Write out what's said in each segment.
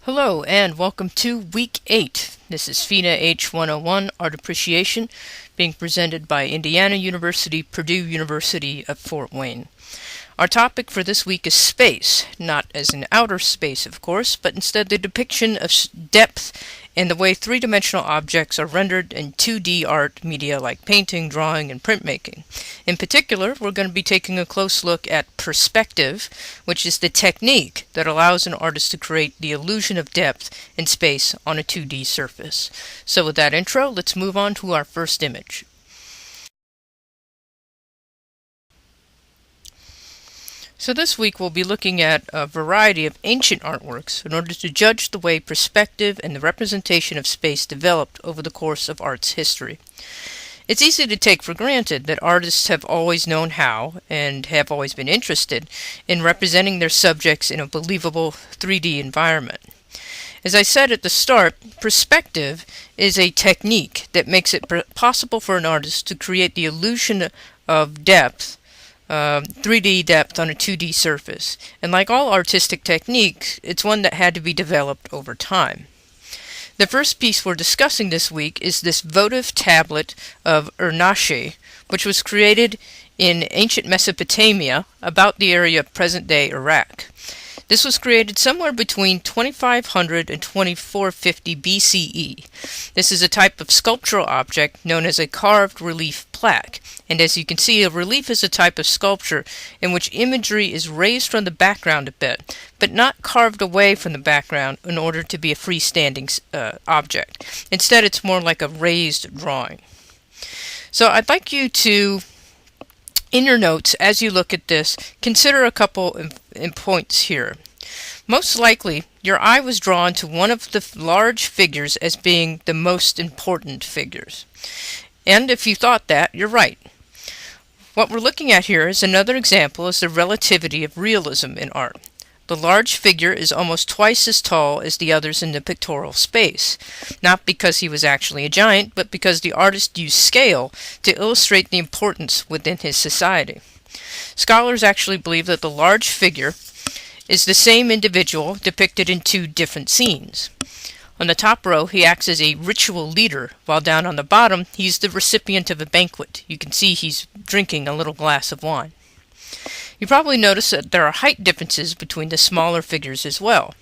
Hello and welcome to Week 8. This is FINA H101 Art Appreciation being presented by Indiana University, Purdue University of Fort Wayne. Our topic for this week is space, not as in outer space of course, but instead the depiction of depth and the way three-dimensional objects are rendered in 2D art media like painting, drawing, and printmaking. In particular, we're going to be taking a close look at perspective, which is the technique that allows an artist to create the illusion of depth in space on a 2D surface. So with that intro, let's move on to our first image. So this week we'll be looking at a variety of ancient artworks in order to judge the way perspective and the representation of space developed over the course of art's history. It's easy to take for granted that artists have always known how, and have always been interested, in representing their subjects in a believable 3D environment. As I said at the start, perspective is a technique that makes it possible for an artist to create the illusion of depth, 3D depth on a 2D surface. And like all artistic techniques, it's one that had to be developed over time. The first piece we're discussing this week is this votive tablet of Ur-Nashi, which was created in ancient Mesopotamia, about the area of present-day Iraq. This was created somewhere between 2500 and 2450 BCE. This is a type of sculptural object known as a carved relief plaque. And as you can see, a relief is a type of sculpture in which imagery is raised from the background a bit, but not carved away from the background in order to be a freestanding object. Instead, it's more like a raised drawing. So I'd like you to, in your notes, as you look at this, consider a couple of points here. Most likely, your eye was drawn to one of the large figures as being the most important figures. And if you thought that, you're right. What we're looking at here is another example of the relativity of realism in art. The large figure is almost twice as tall as the others in the pictorial space, not because he was actually a giant, but because the artist used scale to illustrate the importance within his society. Scholars actually believe that the large figure is the same individual depicted in two different scenes. On the top row, he acts as a ritual leader, while down on the bottom, he's the recipient of a banquet. You can see he's drinking a little glass of wine. You probably notice that there are height differences between the smaller figures as well.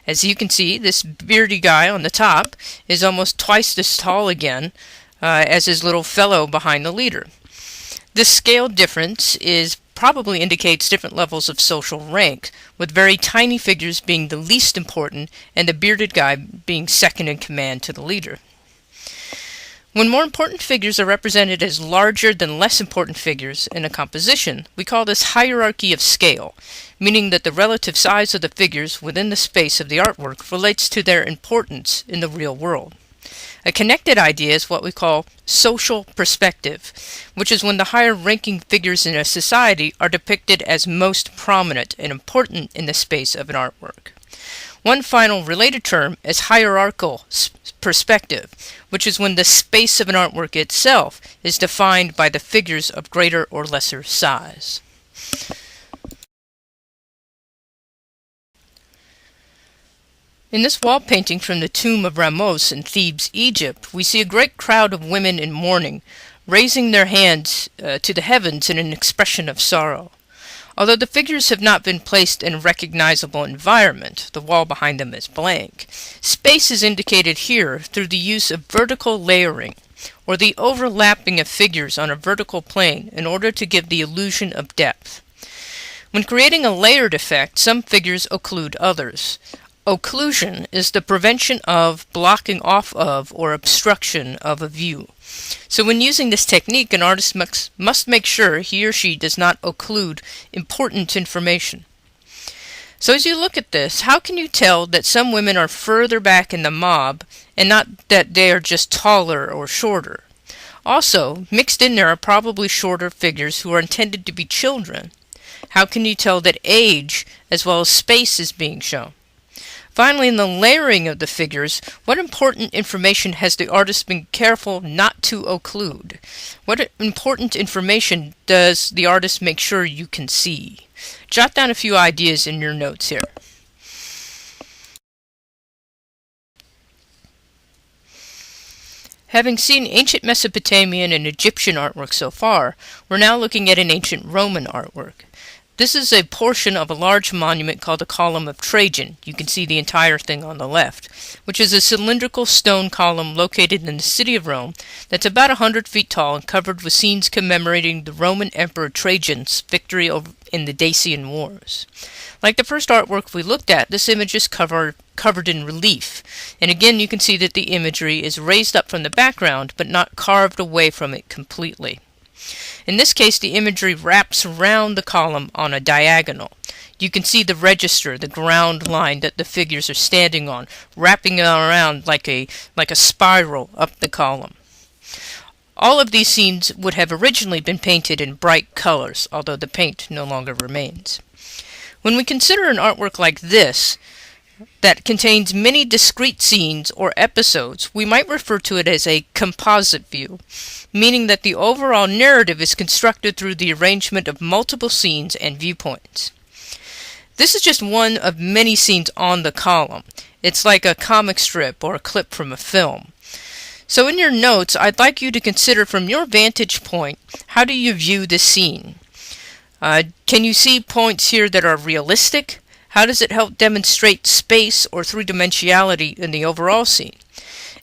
As you can see, this beardy guy on the top is almost twice as tall again as his little fellow behind the leader. This scale difference probably indicates different levels of social rank, with very tiny figures being the least important and the bearded guy being second in command to the leader. When more important figures are represented as larger than less important figures in a composition, we call this hierarchy of scale, meaning that the relative size of the figures within the space of the artwork relates to their importance in the real world. A connected idea is what we call social perspective, which is when the higher-ranking figures in a society are depicted as most prominent and important in the space of an artwork. One final related term is hierarchical perspective, which is when the space of an artwork itself is defined by the figures of greater or lesser size. In this wall painting from the tomb of Ramos in Thebes, Egypt, we see a great crowd of women in mourning, raising their hands to the heavens in an expression of sorrow. Although the figures have not been placed in a recognizable environment, the wall behind them is blank. Space is indicated here through the use of vertical layering, or the overlapping of figures on a vertical plane in order to give the illusion of depth. When creating a layered effect, some figures occlude others. Occlusion is the prevention of, blocking off of, or obstruction of a view. So when using this technique, an artist must make sure he or she does not occlude important information. So as you look at this, how can you tell that some women are further back in the mob and not that they are just taller or shorter? Also, mixed in there are probably shorter figures who are intended to be children. How can you tell that age as well as space is being shown? Finally, in the layering of the figures, what important information has the artist been careful not to occlude? What important information does the artist make sure you can see? Jot down a few ideas in your notes here. Having seen ancient Mesopotamian and Egyptian artwork so far, we're now looking at an ancient Roman artwork. This is a portion of a large monument called the Column of Trajan. You can see the entire thing on the left, which is a cylindrical stone column located in the city of Rome that's about 100 feet tall and covered with scenes commemorating the Roman Emperor Trajan's victory in the Dacian Wars. Like the first artwork we looked at, this image is covered in relief, and again you can see that the imagery is raised up from the background but not carved away from it completely. In this case, the imagery wraps around the column on a diagonal. You can see the register, the ground line that the figures are standing on, wrapping around like a spiral up the column. All of these scenes would have originally been painted in bright colors, although the paint no longer remains. When we consider an artwork like this, that contains many discrete scenes or episodes, we might refer to it as a composite view, meaning that the overall narrative is constructed through the arrangement of multiple scenes and viewpoints. This is just one of many scenes on the column. It's like a comic strip or a clip from a film. So in your notes, I'd like you to consider from your vantage point, how do you view this scene? Can you see points here that are realistic? How does it help demonstrate space or three-dimensionality in the overall scene?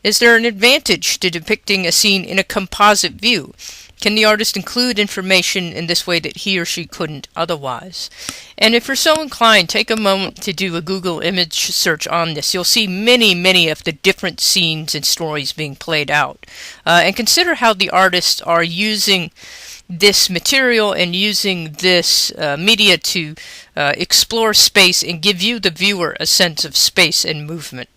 Is there an advantage to depicting a scene in a composite view? Can the artist include information in this way that he or she couldn't otherwise? And if you're so inclined, take a moment to do a Google image search on this. You'll see many of the different scenes and stories being played out. And consider how the artists are using this material and using this media to explore space and give you, the viewer, a sense of space and movement.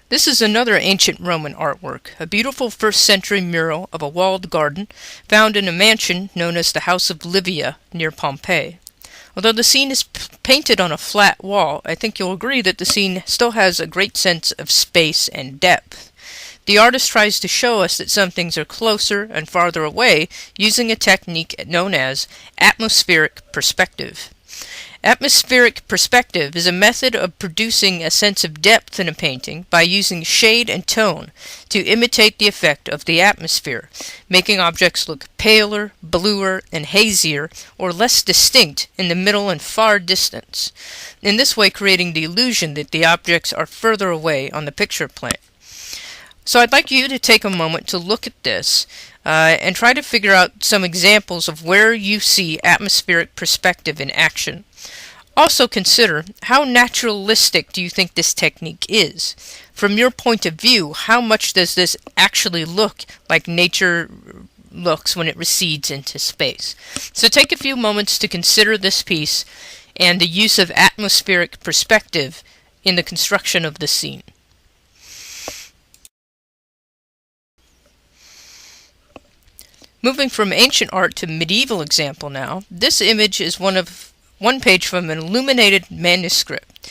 This is another ancient Roman artwork, a beautiful first-century mural of a walled garden found in a mansion known as the House of Livia near Pompeii. Although the scene is painted on a flat wall, I think you'll agree that the scene still has a great sense of space and depth. The artist tries to show us that some things are closer and farther away using a technique known as atmospheric perspective. Atmospheric perspective is a method of producing a sense of depth in a painting by using shade and tone to imitate the effect of the atmosphere, making objects look paler, bluer, and hazier, or less distinct in the middle and far distance, in this way creating the illusion that the objects are further away on the picture plane. So I'd like you to take a moment to look at this and try to figure out some examples of where you see atmospheric perspective in action. Also consider, how naturalistic do you think this technique is? From your point of view, how much does this actually look like nature looks when it recedes into space? So take a few moments to consider this piece and the use of atmospheric perspective in the construction of the scene. Moving from ancient art to medieval example now, this image is one page from an illuminated manuscript.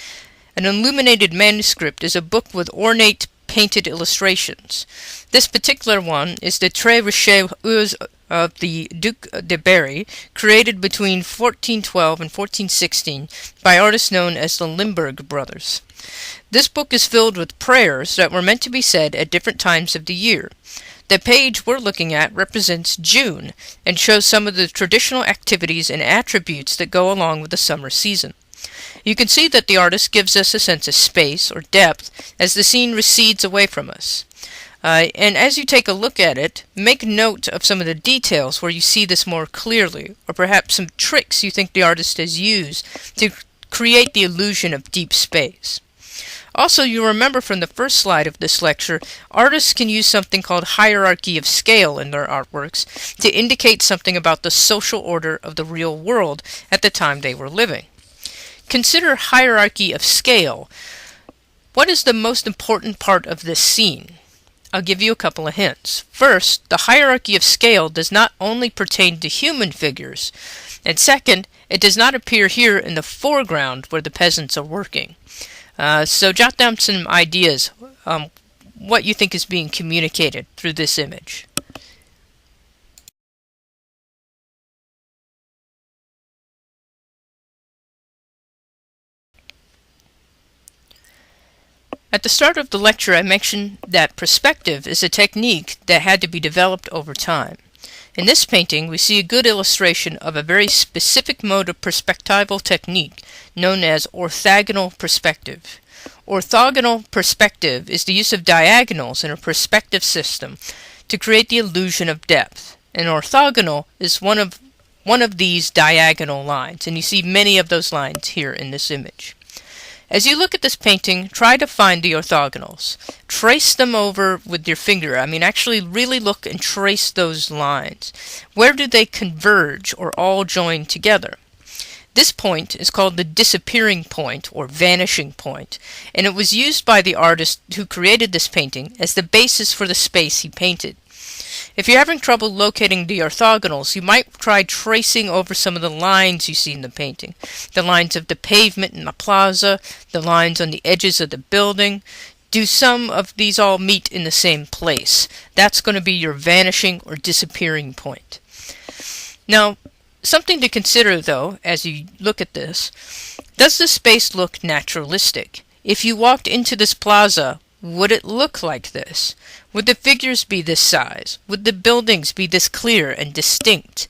An illuminated manuscript is a book with ornate painted illustrations. This particular one is the Très Riche Oeuvre of the Duc de Berry, created between 1412 and 1416 by artists known as the Limburg brothers. This book is filled with prayers that were meant to be said at different times of the year. The page we're looking at represents June and shows some of the traditional activities and attributes that go along with the summer season. You can see that the artist gives us a sense of space or depth as the scene recedes away from us. And as you take a look at it, make note of some of the details where you see this more clearly, or perhaps some tricks you think the artist has used to create the illusion of deep space. Also, you remember from the first slide of this lecture, artists can use something called hierarchy of scale in their artworks to indicate something about the social order of the real world at the time they were living. Consider hierarchy of scale. What is the most important part of this scene? I'll give you a couple of hints. First, the hierarchy of scale does not only pertain to human figures, and second, it does not appear here in the foreground where the peasants are working. So jot down some ideas, what you think is being communicated through this image. At the start of the lecture, I mentioned that perspective is a technique that had to be developed over time. In this painting, we see a good illustration of a very specific mode of perspectival technique known as orthogonal perspective. Orthogonal perspective is the use of diagonals in a perspective system to create the illusion of depth. An orthogonal is one of these diagonal lines, and you see many of those lines here in this image. As you look at this painting, try to find the orthogonals. Trace them over with your finger. Actually really look and trace those lines. Where do they converge or all join together? This point is called the disappearing point or vanishing point, and it was used by the artist who created this painting as the basis for the space he painted. If you're having trouble locating the orthogonals, you might try tracing over some of the lines you see in the painting. The lines of the pavement in the plaza, the lines on the edges of the building. Do some of these all meet in the same place? That's going to be your vanishing or disappearing point. Now, something to consider, though, as you look at this, does the space look naturalistic? If you walked into this plaza, would it look like this? Would the figures be this size? Would the buildings be this clear and distinct?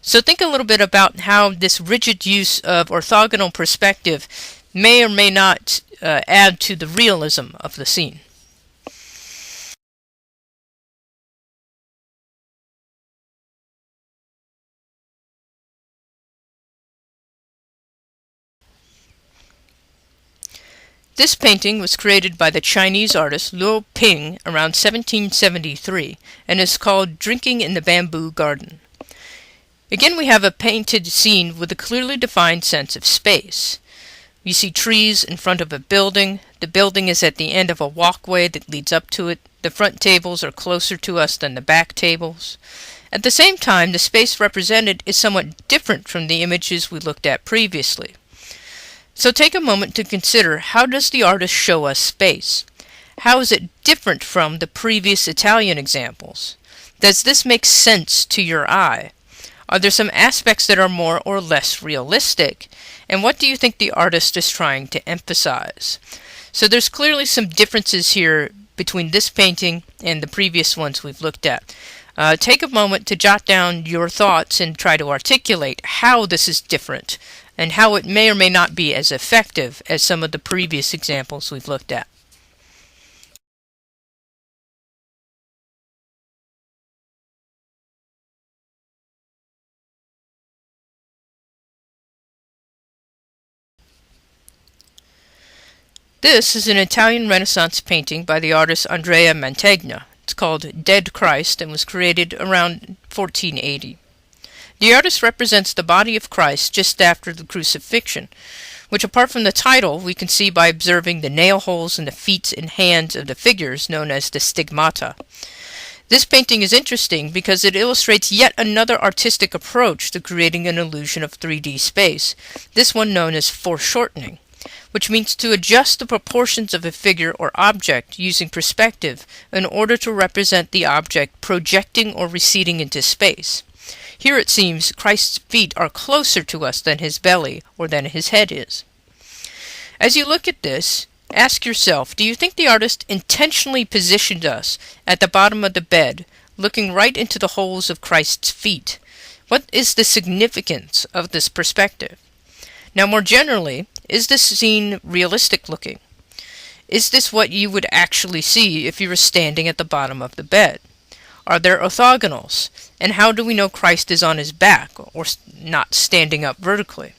So think a little bit about how this rigid use of orthogonal perspective may or may not add to the realism of the scene. This painting was created by the Chinese artist Liu Ping around 1773 and is called Drinking in the Bamboo Garden. Again, we have a painted scene with a clearly defined sense of space. You see trees in front of a building. The building is at the end of a walkway that leads up to it. The front tables are closer to us than the back tables. At the same time, the space represented is somewhat different from the images we looked at previously. So take a moment to consider, how does the artist show us space? How is it different from the previous Italian examples? Does this make sense to your eye? Are there some aspects that are more or less realistic? And what do you think the artist is trying to emphasize? So there's clearly some differences here between this painting and the previous ones we've looked at. Take a moment to jot down your thoughts and try to articulate how this is different and how it may or may not be as effective as some of the previous examples we've looked at. This is an Italian Renaissance painting by the artist Andrea Mantegna. It's called Dead Christ and was created around 1480. The artist represents the body of Christ just after the crucifixion, which apart from the title we can see by observing the nail holes in the feet and hands of the figures known as the stigmata. This painting is interesting because it illustrates yet another artistic approach to creating an illusion of 3D space, this one known as foreshortening, which means to adjust the proportions of a figure or object using perspective in order to represent the object projecting or receding into space. Here it seems Christ's feet are closer to us than his belly or than his head is. As you look at this, ask yourself, do you think the artist intentionally positioned us at the bottom of the bed, looking right into the holes of Christ's feet? What is the significance of this perspective? Now, more generally, is this scene realistic looking? Is this what you would actually see if you were standing at the bottom of the bed? Are there orthogonals? And how do we know Christ is on his back or not standing up vertically?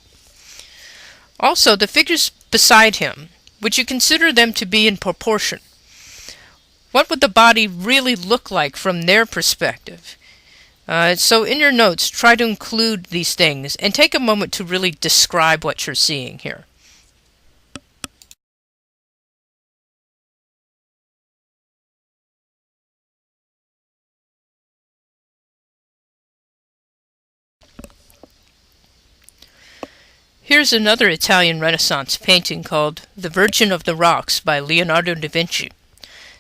Also, the figures beside him, would you consider them to be in proportion? What would the body really look like from their perspective? So in your notes, try to include these things and take a moment to really describe what you're seeing here. Here's another Italian Renaissance painting called The Virgin of the Rocks by Leonardo da Vinci.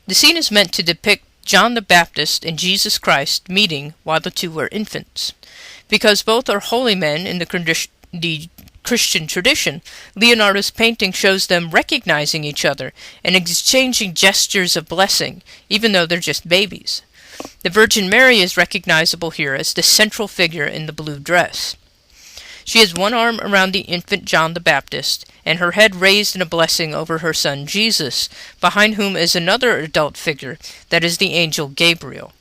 The scene is meant to depict John the Baptist and Jesus Christ meeting while the two were infants. Because both are holy men in the Christian tradition, Leonardo's painting shows them recognizing each other and exchanging gestures of blessing, even though they're just babies. The Virgin Mary is recognizable here as the central figure in the blue dress. She has one arm around the infant John the Baptist, and her head raised in a blessing over her son Jesus, behind whom is another adult figure, that is the angel Gabriel.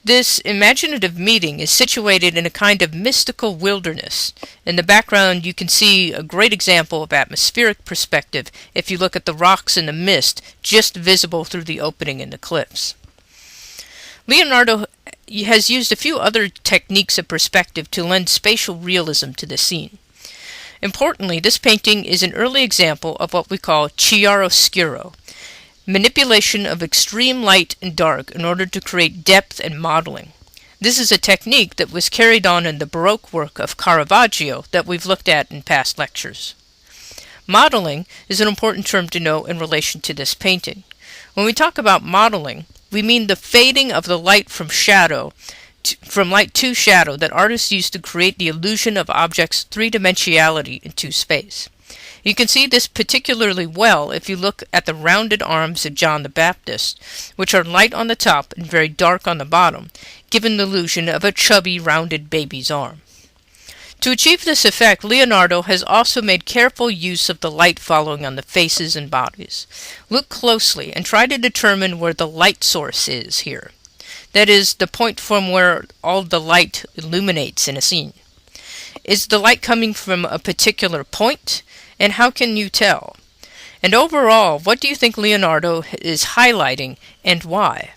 This imaginative meeting is situated in a kind of mystical wilderness. In the background you can see a great example of atmospheric perspective if you look at the rocks in the mist just visible through the opening in the cliffs. Leonardo has used a few other techniques of perspective to lend spatial realism to the scene. Importantly, this painting is an early example of what we call chiaroscuro, manipulation of extreme light and dark in order to create depth and modeling. This is a technique that was carried on in the Baroque work of Caravaggio that we've looked at in past lectures. Modeling is an important term to know in relation to this painting. When we talk about modeling, we mean the fading of the light from light to shadow that artists use to create the illusion of objects' three-dimensionality into space. You can see this particularly well if you look at the rounded arms of John the Baptist, which are light on the top and very dark on the bottom, giving the illusion of a chubby, rounded baby's arm. To achieve this effect, Leonardo has also made careful use of the light falling on the faces and bodies. Look closely and try to determine where the light source is here. That is, the point from where all the light illuminates in a scene. Is the light coming from a particular point? And how can you tell? And overall, what do you think Leonardo is highlighting and why?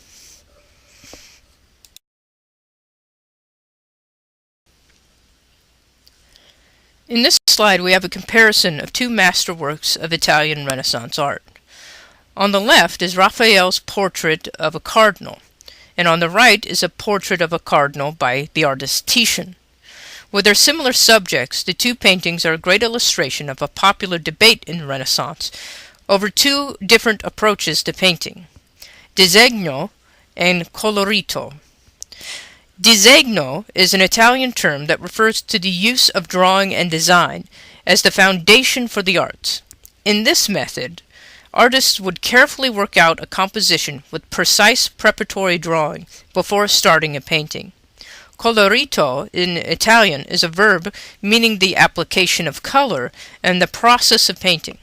In this slide, we have a comparison of two masterworks of Italian Renaissance art. On the left is Raphael's portrait of a cardinal, and on the right is a portrait of a cardinal by the artist Titian. With their similar subjects, the two paintings are a great illustration of a popular debate in the Renaissance over two different approaches to painting, disegno and colorito. Disegno is an Italian term that refers to the use of drawing and design as the foundation for the arts. In this method, artists would carefully work out a composition with precise preparatory drawing before starting a painting. Colorito in Italian is a verb meaning the application of color and the process of painting.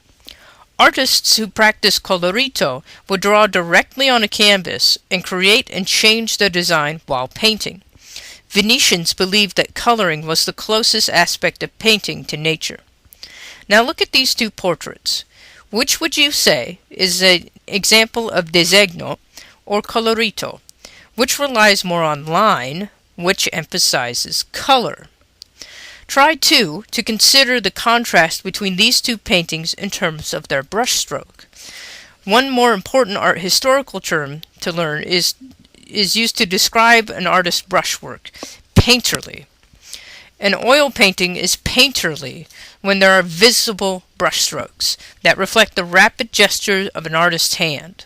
Artists who practice colorito would draw directly on a canvas and create and change their design while painting. Venetians believed that coloring was the closest aspect of painting to nature. Now look at these two portraits. Which would you say is an example of disegno or colorito? Which relies more on line, which emphasizes color? Try, too, to consider the contrast between these two paintings in terms of their brushstroke. One more important art historical term to learn is used to describe an artist's brushwork, painterly. An oil painting is painterly when there are visible brushstrokes that reflect the rapid gesture of an artist's hand.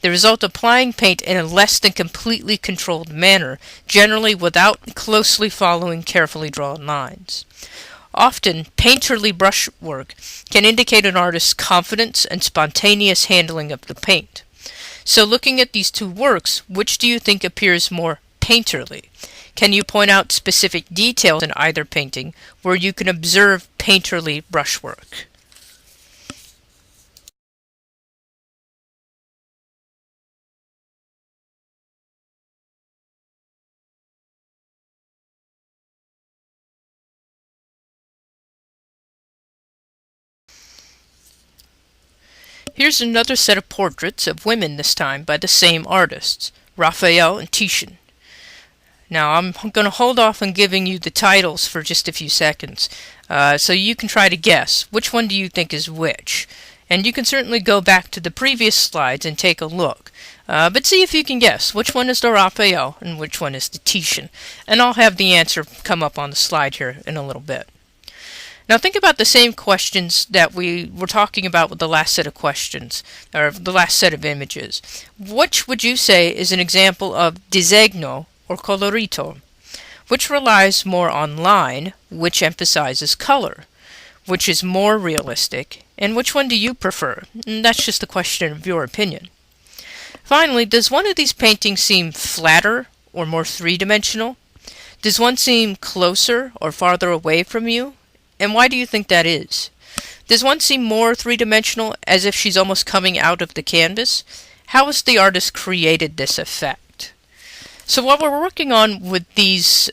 The result applying paint in a less than completely controlled manner, generally without closely following carefully drawn lines. Often, painterly brushwork can indicate an artist's confidence and spontaneous handling of the paint. So looking at these two works, which do you think appears more painterly? Can you point out specific details in either painting where you can observe painterly brushwork? Here's another set of portraits of women, this time by the same artists, Raphael and Titian. Now I'm going to hold off on giving you the titles for just a few seconds, so you can try to guess which one do you think is which. And you can certainly go back to the previous slides and take a look. But see if you can guess which one is the Raphael and which one is the Titian. And I'll have the answer come up on the slide here in a little bit. Now think about the same questions that we were talking about with the last set of questions, or the last set of images. Which would you say is an example of disegno or colorito? Which relies more on line, which emphasizes color? Which is more realistic? And which one do you prefer? And that's just a question of your opinion. Finally, does one of these paintings seem flatter or more three-dimensional? Does one seem closer or farther away from you? And why do you think that is? Does one seem more three-dimensional, as if she's almost coming out of the canvas? How has the artist created this effect? So what we're working on with these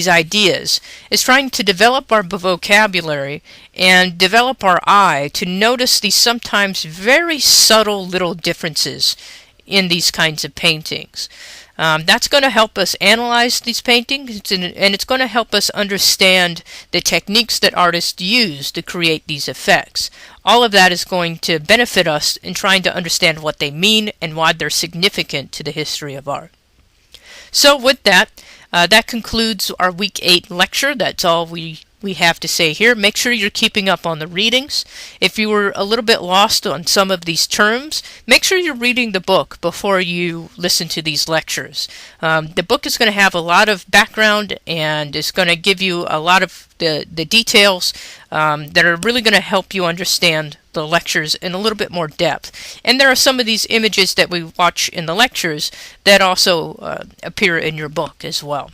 ideas is trying to develop our vocabulary and develop our eye to notice these sometimes very subtle little differences in these kinds of paintings. That's going to help us analyze these paintings, and it's going to help us understand the techniques that artists use to create these effects. All of that is going to benefit us in trying to understand what they mean and why they're significant to the history of art. So with that, that concludes our Week 8 lecture. That's all we have to say here. Make sure you're keeping up on the readings. If you were a little bit lost on some of these terms, make sure you're reading the book before you listen to these lectures. The book is going to have a lot of background and it's going to give you a lot of the details that are really going to help you understand the lectures in a little bit more depth. And there are some of these images that we watch in the lectures that also appear in your book as well.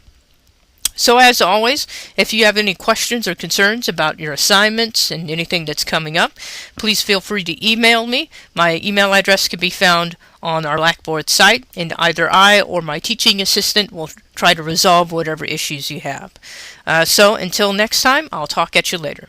So as always, if you have any questions or concerns about your assignments and anything that's coming up, please feel free to email me. My email address can be found on our Blackboard site, and either I or my teaching assistant will try to resolve whatever issues you have. So until next time, I'll talk at you later.